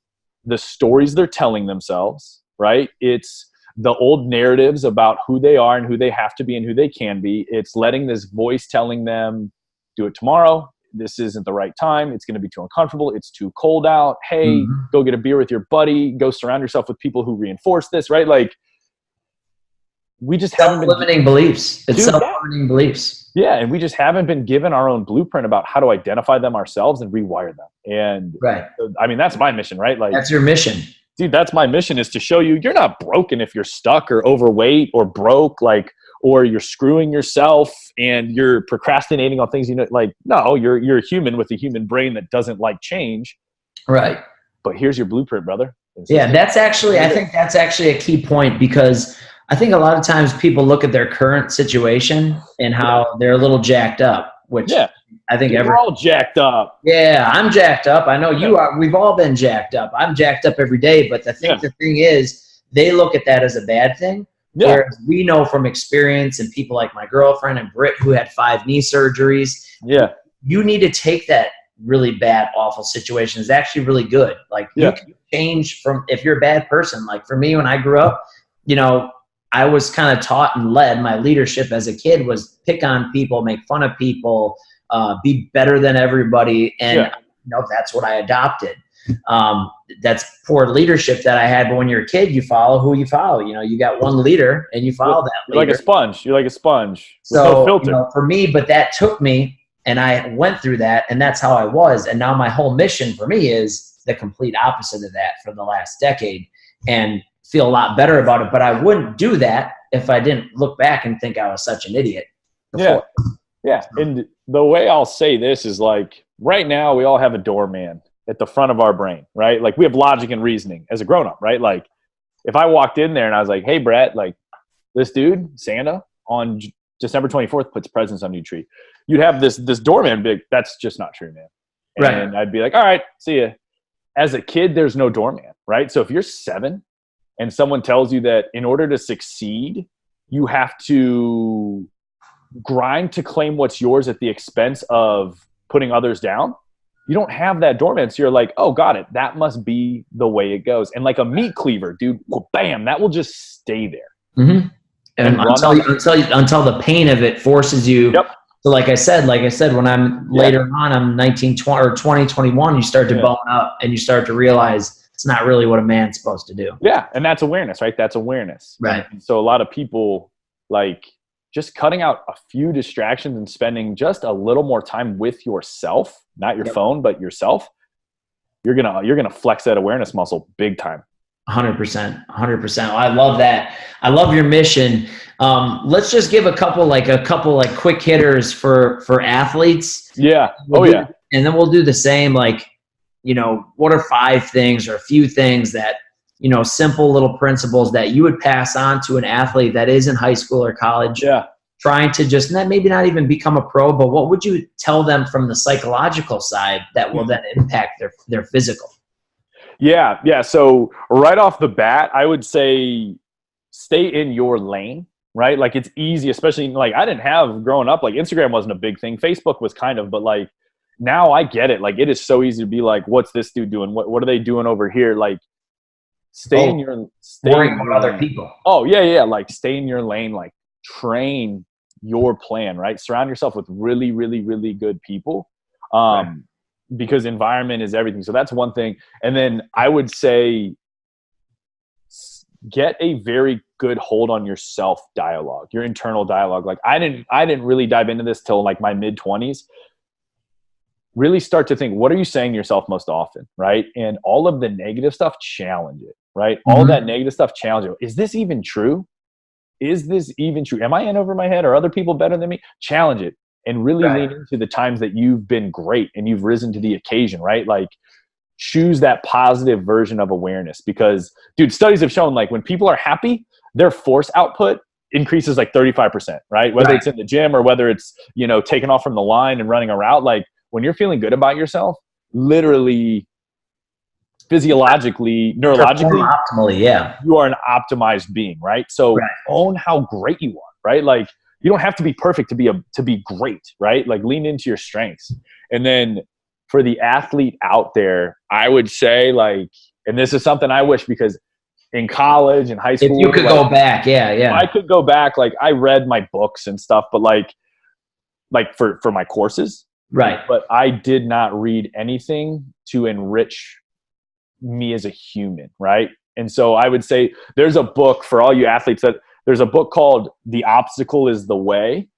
the stories they're telling themselves, right? It's the old narratives about who they are and who they have to be and who they can be. It's letting this voice telling them, do it tomorrow. This isn't the right time. It's going to be too uncomfortable. It's too cold out. Hey, go get a beer with your buddy. Go surround yourself with people who reinforce this, right? Like we just haven't been Self-limiting beliefs. It's Dude, self-limiting beliefs. yeah, and we just haven't been given our own blueprint about how to identify them ourselves and rewire them. And Right. I mean, that's my mission, right? Like, That's your mission. dude, that's my mission, is to show you you're not broken if you're stuck or overweight or broke, like, or you're screwing yourself and you're procrastinating on things. Like, no, you're a human with a human brain that doesn't like change. Right. But here's your blueprint, brother. Yeah, I think that's actually a key point, because I think a lot of times people look at their current situation and how they're a little jacked up, which I think we're all jacked up. Yeah, I'm jacked up. I know you are. We've all been jacked up. I'm jacked up every day. But the thing is, they look at that as a bad thing. Yeah. Whereas we know from experience, and people like my girlfriend and Britt, who had 5 knee surgeries. Yeah. You need to take that really bad, awful situation. It's actually really good. Like, you can change from, if you're a bad person. Like, for me, when I grew up, I was kind of taught and led, my leadership as a kid was pick on people, make fun of people, be better than everybody. And that's what I adopted. That's poor leadership that I had. But when you're a kid, you follow who you follow. You got one leader and you follow that leader. You're like a sponge. So, with no filter. For me, but that took me, and I went through that, and that's how I was. And now my whole mission for me is the complete opposite of that for the last decade, and feel a lot better about it. But I wouldn't do that if I didn't look back and think I was such an idiot before. Yeah. And the way I'll say this is, like, right now we all have a doorman at the front of our brain, right? Like, we have logic and reasoning as a grown-up, right? Like, if I walked in there and I was like, hey, Brett, like, this dude, Santa, on December 24th puts presents under your tree, you'd have this doorman big. That's just not true, man. And I'd be like, all right, see ya. As a kid, there's no doorman, right? So if you're 7 and someone tells you that in order to succeed, you have to grind to claim what's yours at the expense of putting others down, you don't have that doorman. So you're like, oh, got it. That must be the way it goes. And like a meat cleaver, dude, bam, that will just stay there. Mm-hmm. And until the pain of it forces you. Yep. So like I said, when I'm later on, I'm 19, 20, or 20, 21, you start to bone up and you start to realize it's not really what a man's supposed to do. Yeah. And that's awareness, right? That's awareness. Right. And so a lot of people, like, just cutting out a few distractions and spending just a little more time with yourself, not your phone, but yourself, you're gonna flex that awareness muscle big time. 100%. I love that. I love your mission. Let's just give a couple quick hitters for athletes. Yeah. And then we'll do the same. Like, what are 5 things or a few things that, simple little principles that you would pass on to an athlete that is in high school or college, trying to just maybe not even become a pro, but what would you tell them from the psychological side that will then impact their physical? Yeah. So right off the bat, I would say stay in your lane, right? Like, it's easy, especially like I didn't have growing up, like Instagram wasn't a big thing. Facebook was kind of, but like now I get it. Like, it is so easy to be like, what's this dude doing? What are they doing over here? Like, stay in your other people. Oh yeah. Like, stay in your lane, like train your plan, right? Surround yourself with really, really, really good people. Because environment is everything. So that's one thing. And then I would say get a very good hold on your self dialogue, your internal dialogue. Like, I didn't really dive into this till like my mid-20s. Really start to think, what are you saying to yourself most often, right? And all of the negative stuff, challenge it, right? Mm-hmm. All of that negative stuff, challenge it. Is this even true? Is this even true? Am I in over my head? Are other people better than me? Challenge it. And really lean into the times that you've been great and you've risen to the occasion, right? Like, choose that positive version of awareness, because, dude, studies have shown, like, when people are happy, their force output increases like 35%, right? Whether it's in the gym or whether it's, taking off from the line and running a route. Like, when you're feeling good about yourself, literally, physiologically, neurologically, optimally, you are an optimized being, right? So own how great you are, right? Like, you don't have to be perfect to be great, right? Like, lean into your strengths. And then for the athlete out there, I would say, like, and this is something I wish, because in college and high school, if you could go back, I could go back. Like, I read my books and stuff, but like for my courses, right? But I did not read anything to enrich me as a human, right? And so I would say there's a book for all you athletes there's a book called The Obstacle is the Way.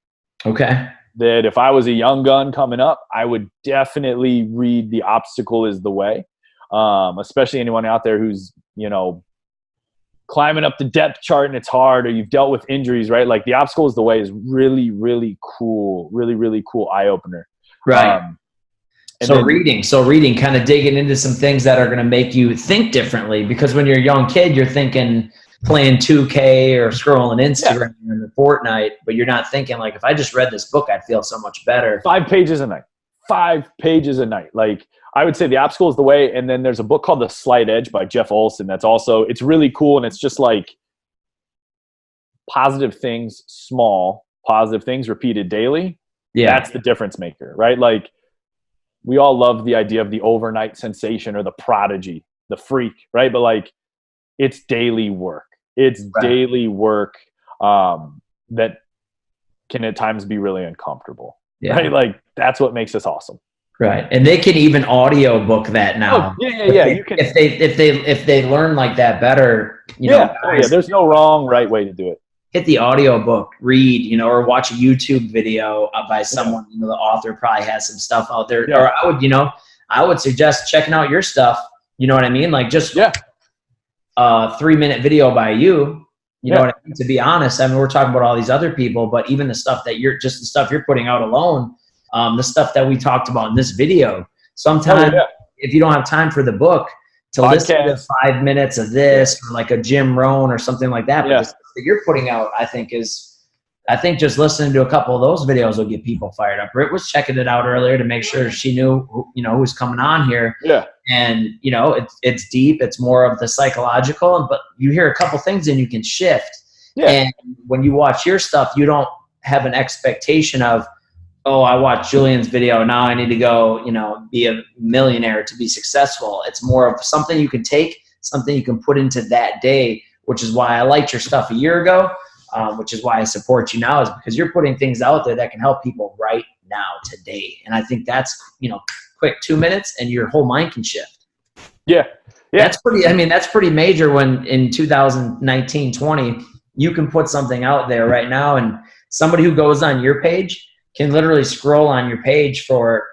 Okay. That if I was a young gun coming up, I would definitely read The Obstacle is the Way. Especially anyone out there who's, climbing up the depth chart and it's hard, or you've dealt with injuries, right? Like The Obstacle is the Way is really, really cool. Really, really cool eye opener. Right. Reading, kind of digging into some things that are going to make you think differently, because when you're a young kid, you're thinking playing 2K or scrolling Instagram and Fortnite, but you're not thinking like, if I just read this book, I'd feel so much better. 5 pages a night. 5 pages a night. Like, I would say The Obstacle is the Way. And then there's a book called The Slight Edge by Jeff Olson. That's also, it's really cool. And it's just like positive things, small positive things repeated daily. Yeah. That's the difference maker, right? Like, we all love the idea of the overnight sensation or the prodigy, the freak, right? But like, it's daily work. It's daily work that can at times be really uncomfortable, right? Like, that's what makes us awesome. Right. And they can even audio book that now. Oh, yeah. You can, if they learn like that better, guys, there's no wrong, right way to do it. Hit the audio book, read, or watch a YouTube video by someone, the author probably has some stuff out there. Yeah. Or I would suggest checking out your stuff. You know what I mean? Like, just a 3-minute video by you. You know what I mean? To be honest, I mean, we're talking about all these other people, but even the stuff that the stuff you're putting out alone, the stuff that we talked about in this video, sometimes if you don't have time for the book to listen to 5 minutes of this or like a Jim Rohn or something like that, but the stuff that you're putting out, I think just listening to a couple of those videos will get people fired up. Britt was checking it out earlier to make sure she knew who was coming on here. Yeah. And it's deep. It's more of the psychological, but you hear a couple things and you can shift. Yeah. And when you watch your stuff, you don't have an expectation of, oh, I watched Julian's video, now I need to go, be a millionaire to be successful. It's more of something you can take, something you can put into that day, which is why I liked your stuff a year ago, which is why I support you now, is because you're putting things out there that can help people right now, today. And I think that's, quick 2 minutes and your whole mind can shift. Yeah. That's pretty major when in 2019, 20, you can put something out there right now, and somebody who goes on your page can literally scroll on your page for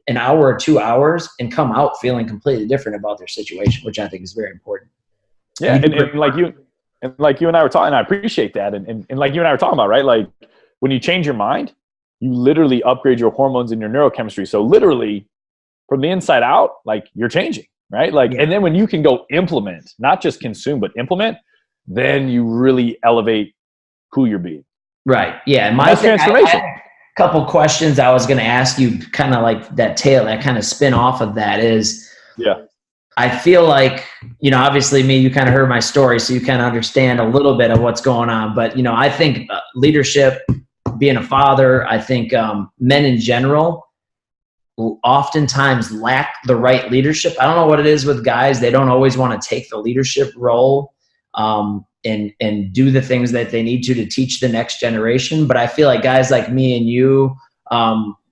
an hour or 2 hours and come out feeling completely different about their situation, which I think is very important. Yeah. And like you and I were talking, and I appreciate that. And like you and I were talking about, right? Like, when you change your mind, you literally upgrade your hormones and your neurochemistry. So literally from the inside out, like, you're changing, right? Like, and then when you can go implement, not just consume, but implement, then you really elevate who you're being. Right. Yeah. And that's transformation. Couple questions I was going to ask you, kind of like that kind of spin off of that is, I feel like, obviously you kind of heard my story, so you kind of understand a little bit of what's going on. But, I think leadership, being a father, I think men in general oftentimes lack the right leadership. I don't know what it is with guys. They don't always want to take the leadership role and do the things that they need to teach the next generation. But I feel like guys like me and you,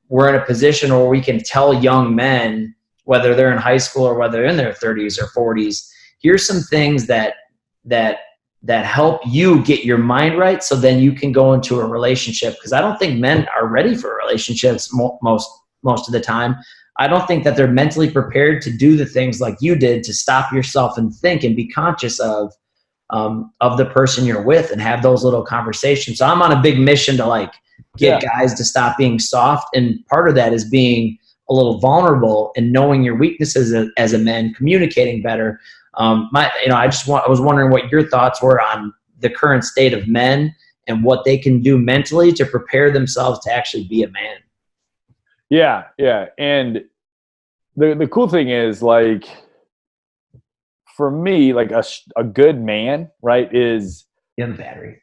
we're in a position where we can tell young men, whether they're in high school or whether they're in their 30s or 40s, here's some things that help you get your mind right, so then you can go into a relationship. Because I don't think men are ready for relationships most of the time. I don't think that they're mentally prepared to do the things like you did, to stop yourself and think and be conscious of the person you're with and have those little conversations. So I'm on a big mission to get guys to stop being soft. And part of that is being a little vulnerable and knowing your weaknesses as a man, communicating better. I was wondering what your thoughts were on the current state of men and what they can do mentally to prepare themselves to actually be a man. Yeah. Yeah. And the cool thing is, like, for me, like a good man, right, is you have a battery.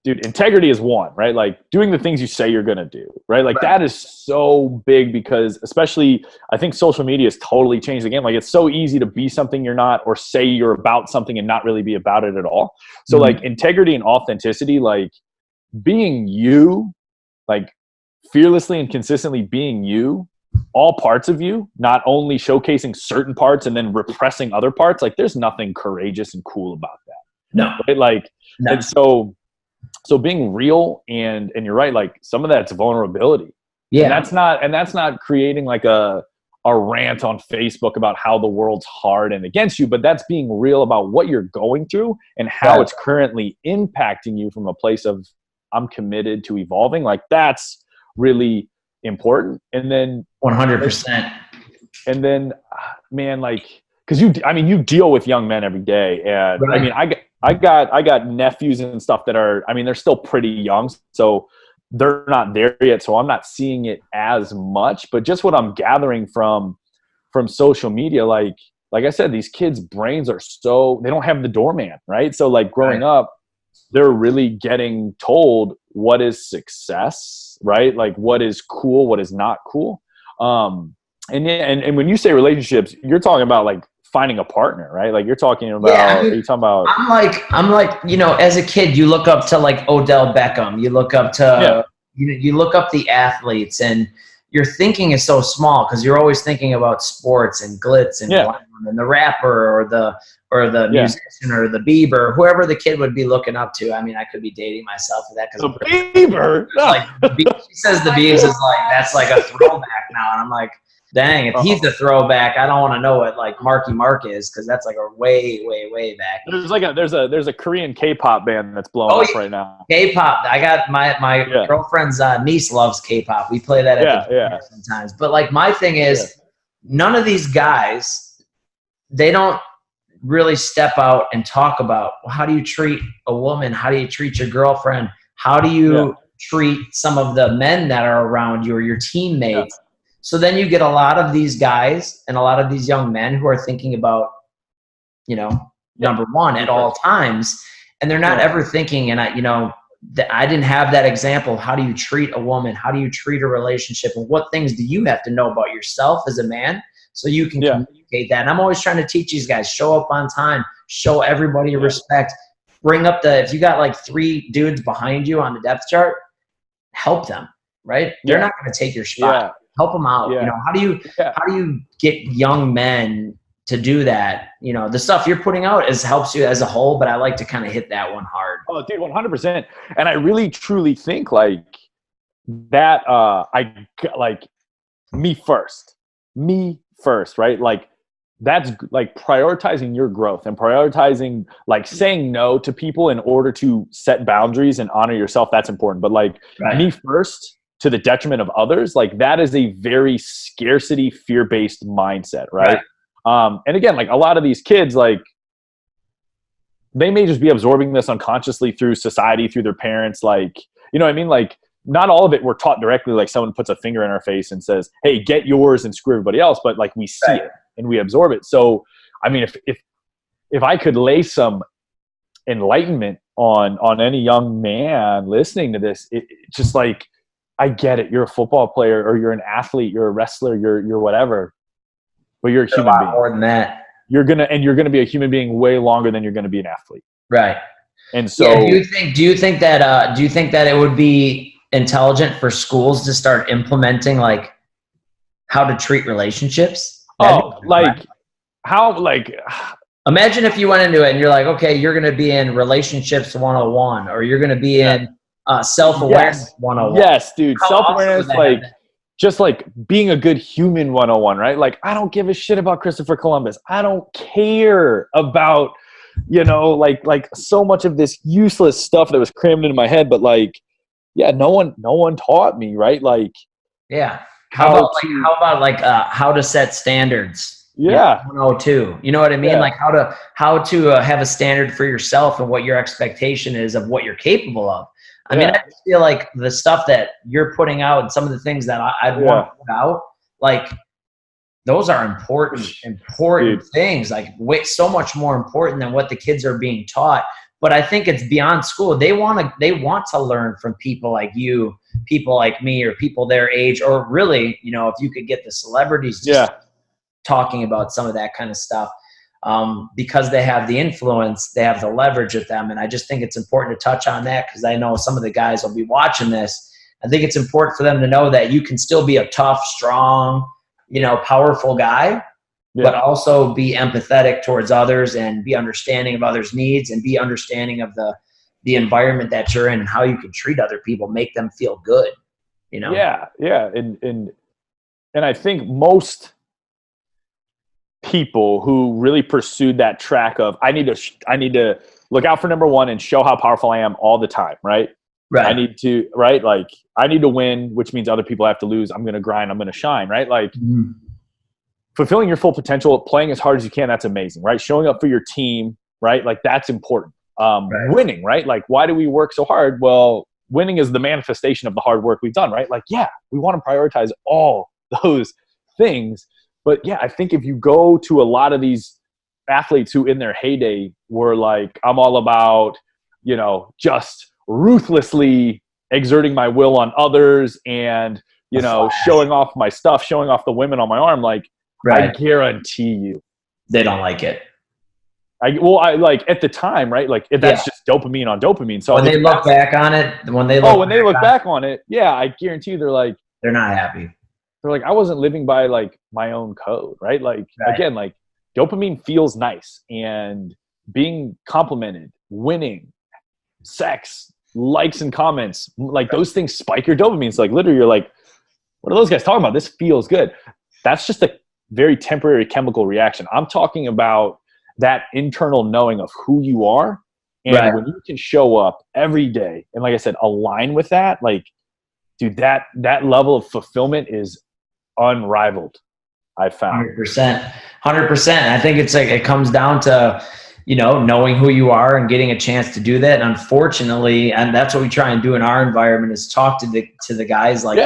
Dude, integrity is one, right? Like, doing the things you say you're going to do, right? Like, that is so big, because especially I think social media has totally changed the game. Like, it's so easy to be something you're not, or say you're about something and not really be about it at all. So like, integrity and authenticity, like being you, like fearlessly and consistently being you, all parts of you, not only showcasing certain parts and then repressing other parts. Like, there's nothing courageous and cool about that. No. Right? Like, no. And so So being real, and you're right, like some of that's vulnerability. Yeah. And that's not creating like a rant on Facebook about how the world's hard and against you, but that's being real about what you're going through and how it's currently impacting you from a place of, I'm committed to evolving. Like that's really important. And then 100%. And then, man, like, cause you deal with young men every day. And Right. I mean, I got nephews and stuff that are, I mean, they're still pretty young. So they're not there yet. So I'm not seeing it as much, but just what I'm gathering from social media, like I said, these kids' brains are they don't have the doorman, right? So like growing up, they're really getting told what is success, right? Like what is cool, what is not cool. And when you say relationships, you're talking about like finding a partner, right? Like you're talking about, are you talking about? I'm like, you know, as a kid, you look up to like Odell Beckham, you look up to, you look up the athletes, and your thinking is so small because you're always thinking about sports and glitz and glam and the rapper or the musician or the Bieber, whoever the kid would be looking up to. I mean, I could be dating myself for that because the Bieber, like, she says the Biebs is like, that's like a throwback now, and I'm like, dang, if he's the throwback, I don't want to know what like Marky Mark is, because that's like a way back. There's a Korean K-pop band that's blowing up right now. K-pop. I got my girlfriend's niece loves K-pop. We play that at the sometimes. But like my thing is, none of these guys, they don't really step out and talk about, well, how do you treat a woman? How do you treat your girlfriend? How do you treat some of the men that are around you or your teammates? So then you get a lot of these guys and a lot of these young men who are thinking about, you know, number one at all times, and they're not ever thinking. And I didn't have that example. How do you treat a woman? How do you treat a relationship? And what things do you have to know about yourself as a man so you can communicate that? And I'm always trying to teach these guys, show up on time, show everybody respect, bring up if you got like 3 dudes behind you on the depth chart, help them, right? They're not going to take your spot. Help them out. You know, how do you get young men to do that? You know, the stuff you're putting out helps you as a whole, but I like to kind of hit that one hard. Oh, dude, 100%. And I really truly think like that. I like me first, right? Like that's like prioritizing your growth and prioritizing like saying no to people in order to set boundaries and honor yourself. That's important. But like me first, to the detriment of others, like that is a very scarcity, fear-based mindset, right? And again, like a lot of these kids, like they may just be absorbing this unconsciously through society, through their parents, like, you know what I mean? Like not all of it we're taught directly, like someone puts a finger in our face and says, hey, get yours and screw everybody else, but like we see it and we absorb it. So, I mean, if I could lay some enlightenment on any young man listening to this, it just like, I get it. You're a football player or you're an athlete, you're a wrestler, you're whatever, but you're a human being. More than that. You're gonna be a human being way longer than you're gonna be an athlete. Right. And so do you think that it would be intelligent for schools to start implementing like how to treat relationships? Imagine if you went into it and you're like, okay, you're going to be in relationships 101, or you're going to be in self-awareness 101. Yes, dude. Self-awareness, like just like being a good human 101, right? Like, I don't give a shit about Christopher Columbus. I don't care about, you know, like so much of this useless stuff that was crammed into my head. But like, yeah, no one taught me, right? Like, how about how to set standards? 102. You know what I mean? Like how to have a standard for yourself and what your expectation is of what you're capable of. I mean, I just feel like the stuff that you're putting out and some of the things that I'd want to put out, like those are important things, like so much more important than what the kids are being taught. But I think it's beyond school. They want to learn from people like you, people like me, or people their age, or really, you know, if you could get the celebrities just talking about some of that kind of stuff, because they have the influence, they have the leverage with them. And I just think it's important to touch on that, because I know some of the guys will be watching this. I think it's important for them to know that you can still be a tough, strong, you know, powerful guy, but also be empathetic towards others and be understanding of others' needs and be understanding of the environment that you're in and how you can treat other people, make them feel good, you know? Yeah. Yeah. And I think most people who really pursued that track of, I need to look out for number one and show how powerful I am all the time. Right. Right. I need to, right. Like I need to win, which means other people have to lose. I'm going to grind. I'm going to shine. Right. Like fulfilling your full potential, playing as hard as you can. That's amazing. Right. Showing up for your team. Right. Like that's important. Winning. Right. Like why do we work so hard? Well, winning is the manifestation of the hard work we've done. Right. Like, yeah, we want to prioritize all those things. But yeah, I think if you go to a lot of these athletes who in their heyday were like, I'm all about, you know, just ruthlessly exerting my will on others and, you know, showing off my stuff, showing off the women on my arm, like, I guarantee you. They don't like it. I like at the time, right? Like that's just dopamine on dopamine. So when they look back on it, when they look back on it, yeah, I guarantee you they're like, they're not happy. They're like, I wasn't living by like my own code, right? Like again, like dopamine feels nice, and being complimented, winning, sex, likes and comments, like those things spike your dopamine. It's like literally you're like, what are those guys talking about? This feels good. That's just a very temporary chemical reaction. I'm talking about that internal knowing of who you are. And when you can show up every day and like I said, align with that, like, dude, that level of fulfillment is unrivaled. I found 100%. I think it's like, it comes down to, you know, knowing who you are and getting a chance to do that. And unfortunately, and that's what we try and do in our environment, is talk to the guys like,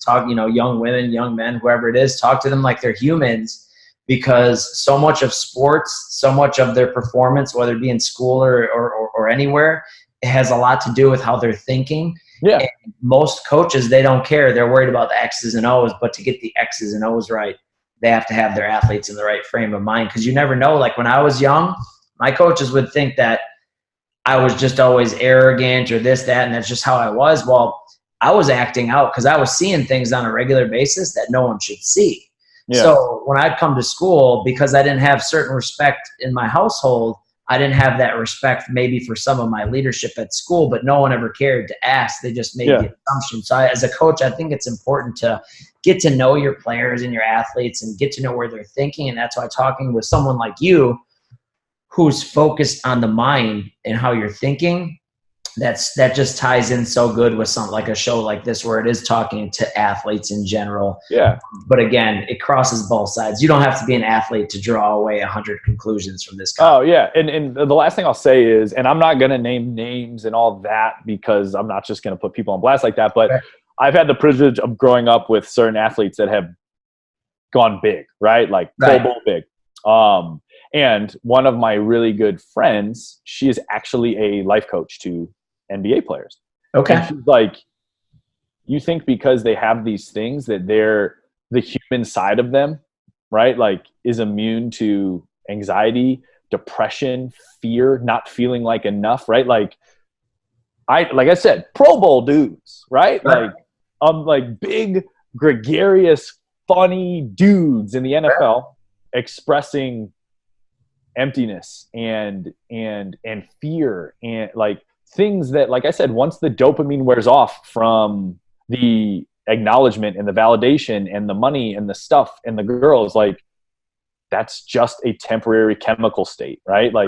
talk, you know, young women, young men, whoever it is, talk to them like they're humans, because so much of sports, so much of their performance, whether it be in school or anywhere, it has a lot to do with how they're thinking. Yeah. And most coaches, they don't care. They're worried about the X's and O's, but to get the X's and O's right, they have to have their athletes in the right frame of mind. Because you never know. Like when I was young, my coaches would think that I was just always arrogant or this, that, and that's just how I was. Well, I was acting out because I was seeing things on a regular basis that no one should see. Yeah. So when I'd come to school, because I didn't have certain respect in my household, I didn't have that respect maybe for some of my leadership at school, but no one ever cared to ask. They just made the assumption. So as a coach, I think it's important to get to know your players and your athletes and get to know where they're thinking. And that's why talking with someone like you, who's focused on the mind and how you're thinking, that just ties in so good with something like a show like this, where it is talking to athletes in general. Yeah. But again, it crosses both sides. You don't have to be an athlete to draw away 100 conclusions from this. Oh yeah. And the last thing I'll say is, and I'm not going to name names and all that because I'm not just going to put people on blast like that, but I've had the privilege of growing up with certain athletes that have gone big, right? Like Pro Bowl big. And one of my really good friends, she is actually a life coach to NBA players. Okay. And she's like, you think because they have these things that they're the human side of them, right? Like is immune to anxiety, depression, fear, not feeling like enough, right? Like I said, Pro Bowl dudes, right? Like big, gregarious, funny dudes in the NFL expressing emptiness and fear and like things that, like I said, once the dopamine wears off from the acknowledgement and the validation and the money and the stuff and the girls, like that's just a temporary chemical state, right? Like,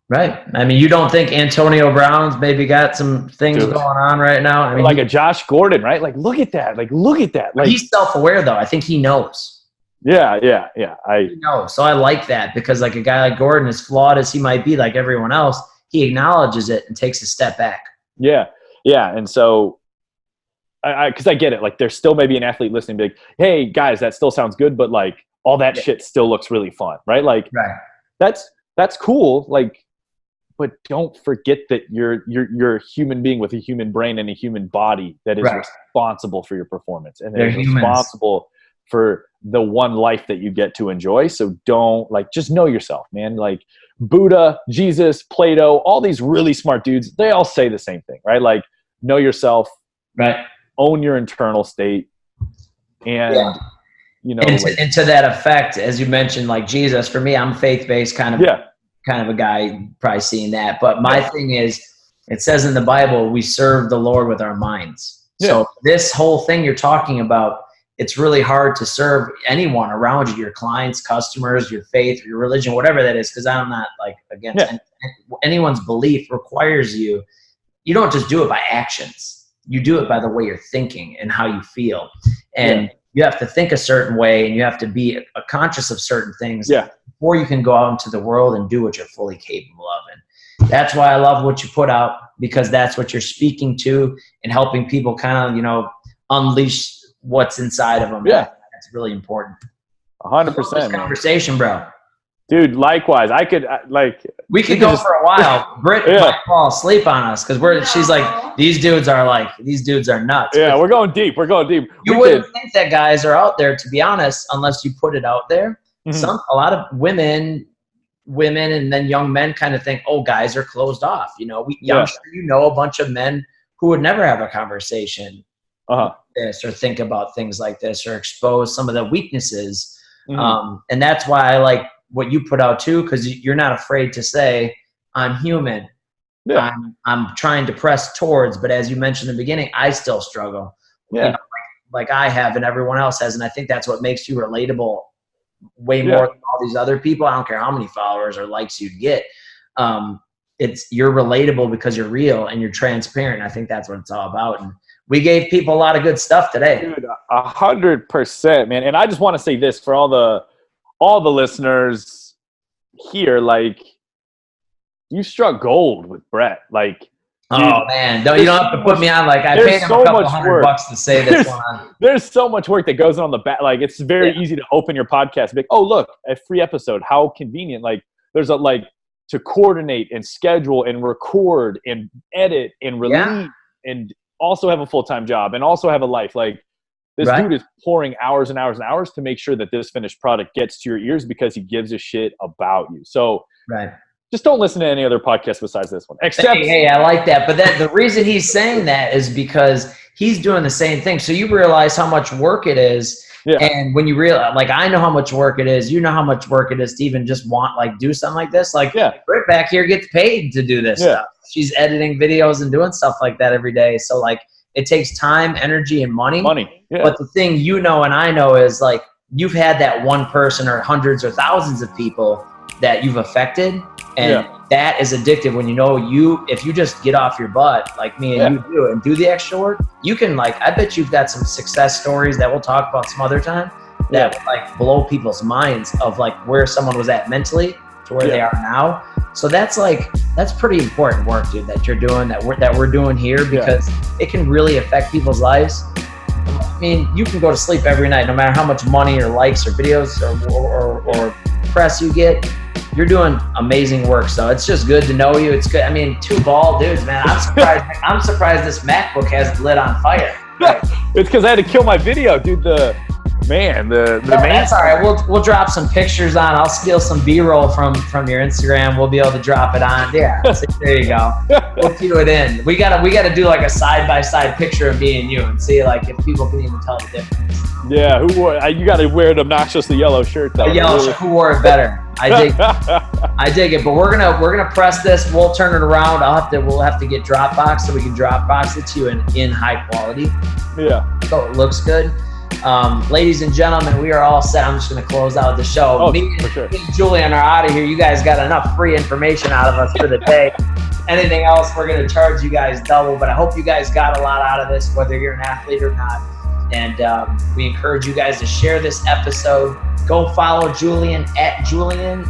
right. I mean, you don't think Antonio Brown's maybe got some things going on right now? I mean, like a Josh Gordon, right? Like, look at that. Like, he's self-aware though. I think he knows. Yeah. He knows. So I like that, because like a guy like Gordon, as flawed as he might be, like everyone else, he acknowledges it and takes a step back. Yeah. And so, because I get it. Like, there's still maybe an athlete listening, be like, "Hey guys, that still sounds good, but like all that shit still looks really fun, right?" Like, that's cool. Like, but don't forget that you're a human being with a human brain and a human body that is responsible for your performance, and they're responsible for the one life that you get to enjoy. So don't, like, just know yourself, man. Like Buddha, Jesus, Plato, all these really smart dudes, they all say the same thing, right? Like, know yourself, own your internal state. And, you know, and to that effect, as you mentioned, like Jesus, for me, I'm faith-based kind of a guy, probably seeing that. But my thing is It says in the Bible, we serve the Lord with our minds. Yeah. So this whole thing you're talking about, it's really hard to serve anyone around you, your clients, customers, your faith, your religion, whatever that is, because I'm not like against anyone's belief requires you. You don't just do it by actions. You do it by the way you're thinking and how you feel. And you have to think a certain way, and you have to be conscious of certain things before you can go out into the world and do what you're fully capable of. And that's why I love what you put out, because that's what you're speaking to and helping people kind of, you know, unleash what's inside of them. Yeah. That's really important. 100%. Conversation, bro. Dude, likewise. We could go for a while. Britt might fall asleep on us because she's like, these dudes are nuts. Yeah, we're going deep. You wouldn't think that guys are out there, to be honest, unless you put it out there. Mm-hmm. A lot of women and then young men kind of think, oh, guys are closed off. You know, I'm sure you know a bunch of men who would never have a conversation like this, or think about things like this, or expose some of the weaknesses. Mm-hmm. And that's why I like what you put out too, because you're not afraid to say, I'm human. Yeah. I'm trying to press towards, but as you mentioned in the beginning, I still struggle. Yeah. You know, like I have and everyone else has. And I think that's what makes you relatable way more than all these other people. I don't care how many followers or likes you get. You're relatable because you're real and you're transparent. I think that's what it's all about. And we gave people a lot of good stuff today. Dude, 100%, man. And I just want to say this for all the listeners here, like, you struck gold with Brett. Like, dude, oh man, you don't have to put me on. Like, I paid him a couple $100 to say this one. There's so much work that goes on the back. Like, it's very easy to open your podcast and be like, oh, look, a free episode. How convenient. Like, there's to coordinate and schedule and record and edit and release and also have a full-time job and also have a life. Like, this dude is pouring hours and hours and hours to make sure that this finished product gets to your ears because he gives a shit about you. So just don't listen to any other podcast besides this one. Except, hey, I like that. But the reason he's saying that is because he's doing the same thing. So you realize how much work it is. Yeah. And when you realize, like, I know how much work it is, you know how much work it is to even just do something like this. Like, Britt back here gets paid to do this stuff. She's editing videos and doing stuff like that every day. So, like, it takes time, energy, and money. Yeah. But the thing you know and I know is, like, you've had that one person or hundreds or thousands of people that you've affected. And that is addictive when you know if you just get off your butt like me and you do and do the extra work, you can, like, I bet you've got some success stories that we'll talk about some other time that will, like, blow people's minds of, like, where someone was at mentally to where they are now. So that's pretty important work, dude, that you're doing, that we're doing here, because it can really affect people's lives. I mean, you can go to sleep every night, no matter how much money or likes or videos or press you get. You're doing amazing work, so it's just good to know you. It's good. I mean, two bald dudes, man. I'm surprised this MacBook has lit on fire. Right? It's because I had to kill my video, dude. The main. That's all right. We'll drop some pictures on. I'll steal some B-roll from your Instagram. We'll be able to drop it on. Yeah, so there you go. We'll cue it in. We gotta do like a side-by-side picture of me and you and see, like, if people can even tell the difference. Yeah, you got to wear an obnoxiously yellow shirt though. A yellow shirt. Who wore it better? I dig it. But we're gonna press this. We'll turn it around. We'll have to get Dropbox so we can Dropbox it to you in high quality. Yeah. So it looks good. Ladies and gentlemen, we are all set. I'm just gonna close out the show. Me and Julian are out of here. You guys got enough free information out of us for the day. Anything else, we're gonna charge you guys double. But I hope you guys got a lot out of this, whether you're an athlete or not. And we encourage you guys to share this episode. Go follow Julian at Julian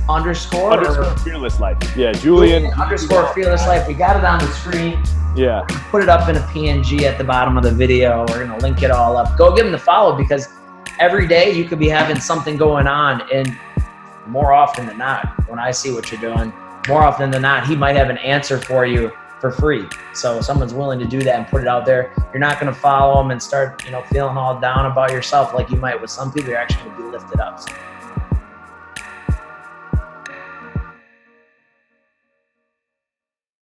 _ Fearless Life. Yeah, Julian _ Fearless Life. We got it on the screen. Yeah. Put it up in a PNG at the bottom of the video. We're going to link it all up. Go give him the follow, because every day you could be having something going on. And more often than not, when I see what you're doing, more often than not, he might have an answer for you for free. So if someone's willing to do that and put it out there, you're not going to follow them and start, feeling all down about yourself like you might with some people. You're actually going to be lifted up. So